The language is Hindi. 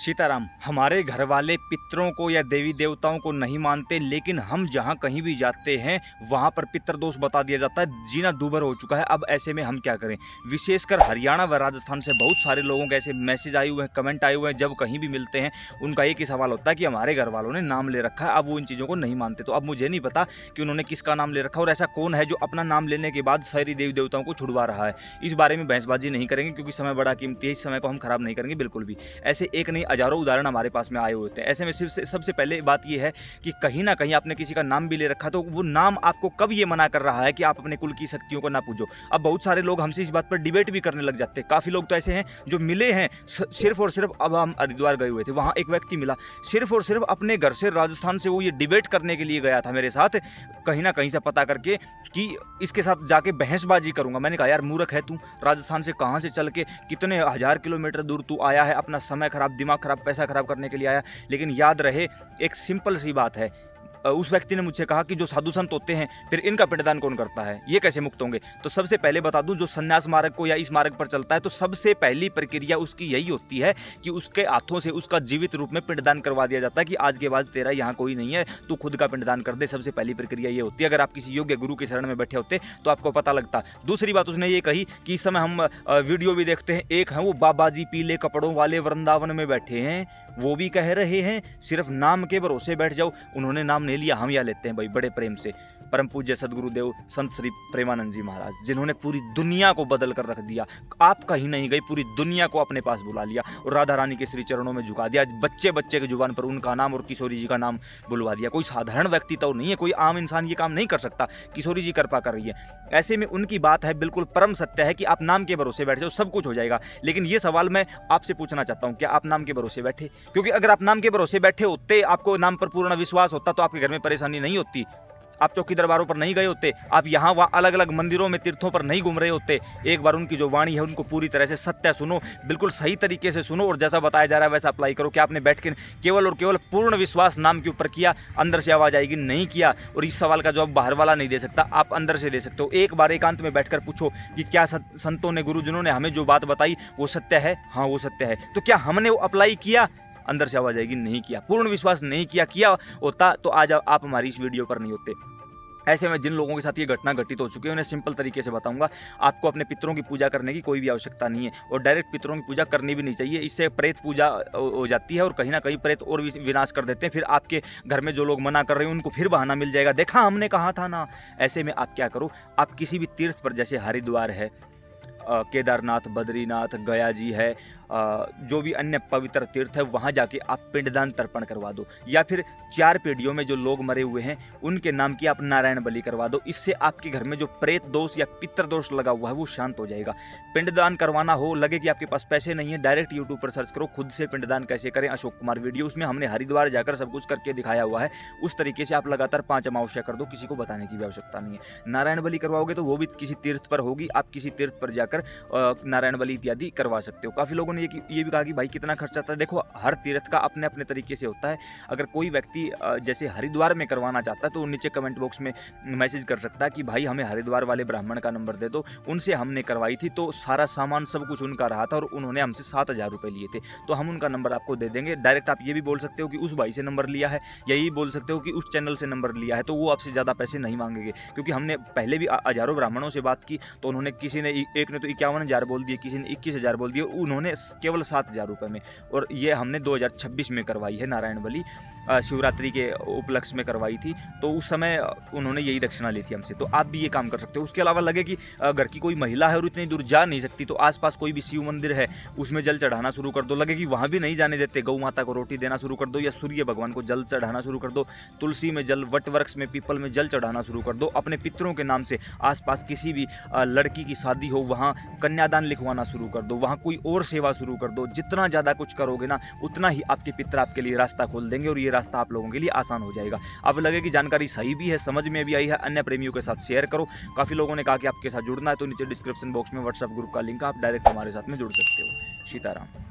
सीताराम। हमारे घर वाले पितरों को या देवी देवताओं को नहीं मानते, लेकिन हम जहाँ कहीं भी जाते हैं वहाँ पर पितृदोष बता दिया जाता है। जीना दूभर हो चुका है। अब ऐसे में हम क्या करें? विशेषकर हरियाणा व राजस्थान से बहुत सारे लोगों के ऐसे मैसेज आए हुए हैं, कमेंट आए हुए हैं, जब कहीं भी मिलते हैं उनका एक ही सवाल होता है कि हमारे घर वालों ने नाम ले रखा है, अब वो इन चीज़ों को नहीं मानते। तो अब मुझे नहीं पता कि उन्होंने किसका नाम ले रखा और ऐसा कौन है जो अपना नाम लेने के बाद सारी देवी देवताओं को छुड़वा रहा है। इस बारे में बहसबाजी नहीं करेंगे क्योंकि समय बड़ा कीमती है। इस समय को हम खराब नहीं करेंगे बिल्कुल भी। ऐसे एक नहीं हजारों उदाहरण हमारे पास में आए हुए होते हैं। ऐसे में सिर्फ सबसे पहले बात यह है कि कहीं ना कहीं आपने किसी का नाम भी ले रखा, तो वो नाम आपको कब ये मना कर रहा है कि आप अपने कुल की शक्तियों को ना पूजो। अब बहुत सारे लोग हमसे इस बात पर डिबेट भी करने लग जाते हैं। काफ़ी लोग तो ऐसे हैं जो मिले हैं सिर्फ और सिर्फ, अब हम हरिद्वार गए हुए थे, वहाँ एक व्यक्ति मिला सिर्फ और सिर्फ अपने घर से राजस्थान से, वो ये डिबेट करने के लिए गया था मेरे साथ, कहीं ना कहीं से पता करके कि इसके साथ जाके बहसबाजी करूंगा। मैंने कहा यार मूर्ख है तू, राजस्थान से कहाँ से चल के कितने हजार किलोमीटर दूर तू आया है, अपना समय खराब, दिमाग खराब, पैसा खराब करने के लिए आया। लेकिन याद रहे एक सिंपल सी बात है, उस व्यक्ति ने मुझसे कहा कि जो साधु संत होते हैं फिर इनका पिंडदान कौन करता है, ये कैसे मुक्त होंगे? तो सबसे पहले बता दूं, जो संन्यास मार्ग को या इस मार्ग पर चलता है तो सबसे पहली प्रक्रिया उसकी यही होती है कि उसके हाथों से उसका जीवित रूप में पिंडदान करवा दिया जाता है कि आज के बाद तेरा यहाँ कोई नहीं है, तू खुद का पिंडदान कर दे। सबसे पहली प्रक्रिया ये होती है। अगर आप किसी योग्य गुरु के शरण में बैठे होते तो आपको पता लगता। दूसरी बात उसने ये कही कि इस समय हम वीडियो भी देखते हैं, एक है वो बाबा जी पीले कपड़ों वाले वृंदावन में बैठे हैं, वो भी कह रहे हैं सिर्फ नाम के भरोसे बैठ जाओ। उन्होंने नाम नहीं लिया, हम यहाँ लेते हैं भाई बड़े प्रेम से। परम पूज्य सदगुरुदेव संत श्री प्रेमानंद जी महाराज, जिन्होंने पूरी दुनिया को बदल कर रख दिया। आप कहीं नहीं गए, पूरी दुनिया को अपने पास बुला लिया और राधा रानी के श्री चरणों में झुका दिया। बच्चे बच्चे की जुबान पर उनका नाम और किशोरी जी का नाम बुलवा दिया। कोई साधारण व्यक्ति तो नहीं है, कोई आम इंसान ये काम नहीं कर सकता। किशोरी जी कृपा कर रही है। ऐसे में उनकी बात है, बिल्कुल परम सत्य है कि आप नाम के भरोसे बैठ जाओ, सब कुछ हो जाएगा। लेकिन ये सवाल मैं आपसे पूछना चाहता हूँ, क्या आप नाम के भरोसे बैठे? क्योंकि अगर आप नाम के भरोसे बैठे होते, आपको नाम पर पूर्ण विश्वास होता, तो आपके घर में परेशानी नहीं होती। आप चौकी दरबारों पर नहीं गए होते, आप यहाँ वहाँ अलग अलग मंदिरों में, तीर्थों पर नहीं घूम रहे होते। एक बार उनकी जो वाणी है उनको पूरी तरह से सत्य सुनो, बिल्कुल सही तरीके से सुनो और जैसा बताया जा रहा है वैसा अप्लाई करो। क्या आपने बैठ के केवल और केवल पूर्ण विश्वास नाम के ऊपर किया? अंदर से आवाज़ आएगी नहीं किया। और इस सवाल का जवाब बाहर वाला नहीं दे सकता, आप अंदर से दे सकते हो। एक बार एकांत में बैठकर पूछो कि क्या संतों ने, गुरुजनों ने हमें जो बात बताई वो सत्य है? हाँ वो सत्य है। तो क्या हमने वो अप्लाई किया? अंदर से आवाज़ आएगी नहीं किया। पूर्ण विश्वास नहीं किया। किया होता तो आज आप हमारी इस वीडियो पर नहीं होते। ऐसे में जिन लोगों के साथ ये घटना घटित हो चुकी है उन्हें सिंपल तरीके से बताऊंगा। आपको अपने पितरों की पूजा करने की कोई भी आवश्यकता नहीं है और डायरेक्ट पितरों की पूजा करनी भी नहीं चाहिए। इससे प्रेत पूजा हो जाती है और कहीं ना कहीं प्रेत और विनाश कर देते हैं। फिर आपके घर में जो लोग मना कर रहे हैं उनको फिर बहाना मिल जाएगा, देखा हमने कहा था ना। ऐसे में आप क्या करो, आप किसी भी तीर्थ पर, जैसे हरिद्वार है, केदारनाथ, बद्रीनाथ, गया जी है, जो भी अन्य पवित्र तीर्थ है, वहाँ जाके आप पिंडदान तर्पण करवा दो। या फिर 4 पीढ़ियों में जो लोग मरे हुए हैं उनके नाम की आप नारायण बलि करवा दो। इससे आपके घर में जो प्रेत दोष या पितृ दोष लगा हुआ है वो शांत हो जाएगा। पिंडदान करवाना हो, लगे कि आपके पास पैसे नहीं है, डायरेक्ट यूट्यूब पर सर्च करो खुद से पिंडदान कैसे करें, अशोक कुमार वीडियो, उसमें हमने हरिद्वार जाकर सब कुछ करके दिखाया हुआ है। उस तरीके से आप लगातार 5 अमावस्या कर दो, किसी को बताने की भी आवश्यकता नहीं है। नारायण बलि करवाओगे तो वो भी किसी तीर्थ पर होगी, आप किसी तीर्थ पर जाकर नारायण बलि इत्यादि करवा सकते हो। काफ़ी लोगों ने ये भी कहा कि भाई कितना खर्च आता है। देखो हर तीर्थ का अपने अपने तरीके से होता है। अगर कोई व्यक्ति जैसे हरिद्वार में करवाना चाहता है तो नीचे कमेंट बॉक्स में मैसेज कर सकता है कि भाई हमें हरिद्वार वाले ब्राह्मण का नंबर दे दो, उनसे हमने करवाई थी तो सारा सामान सब कुछ उनका रहा था और उन्होंने हमसे 7,000 रुपये लिए थे, तो हम उनका नंबर आपको दे देंगे। डायरेक्ट आप ये भी बोल सकते हो कि उस भाई से नंबर लिया है, यही बोल सकते हो कि उस चैनल से नंबर लिया है, तो वो आपसे ज़्यादा पैसे नहीं मांगेंगे। क्योंकि हमने पहले भी हजारों ब्राह्मणों से बात की तो उन्होंने, किसी ने, एक ने तो 51,000 बोल दिए, किसी ने 21,000 बोल दिए, उन्होंने केवल 7,000 रुपये में। और ये हमने 2026 में करवाई है नारायण बलि, शिवरात्रि के उपलक्ष्य में करवाई थी, तो उस समय उन्होंने यही दक्षिणा ली थी हमसे। तो आप भी ये काम कर सकते हो। उसके अलावा लगे कि घर की कोई महिला है और इतनी दूर जा नहीं सकती, तो आसपास कोई भी शिव मंदिर है उसमें जल चढ़ाना शुरू कर दो। लगे कि वहाँ भी नहीं जाने देते, गौ माता को रोटी देना शुरू कर दो या सूर्य भगवान को जल चढ़ाना शुरू कर दो। तुलसी में जल, वट वृक्ष में, पीपल में जल चढ़ाना शुरू कर दो। अपने पितरों के नाम से आसपास किसी भी लड़की की शादी हो वहाँ कन्यादान लिखवाना शुरू कर दो, वहाँ कोई और सेवा शुरू कर दो। जितना ज़्यादा कुछ करोगे ना उतना ही आपके पितर आपके लिए रास्ता खोल देंगे और ये रास्ता आप लोगों के लिए आसान हो जाएगा। अब लगे कि जानकारी सही भी है, समझ में भी आई है, अन्य प्रेमियों के साथ शेयर करो। काफ़ी लोगों ने कहा कि आपके साथ जुड़ना है तो नीचे डिस्क्रिप्शन बॉक्स में व्हाट्सएप ग्रुप का लिंक, आप डायरेक्ट हमारे साथ में जुड़ सकते हो। सीताराम।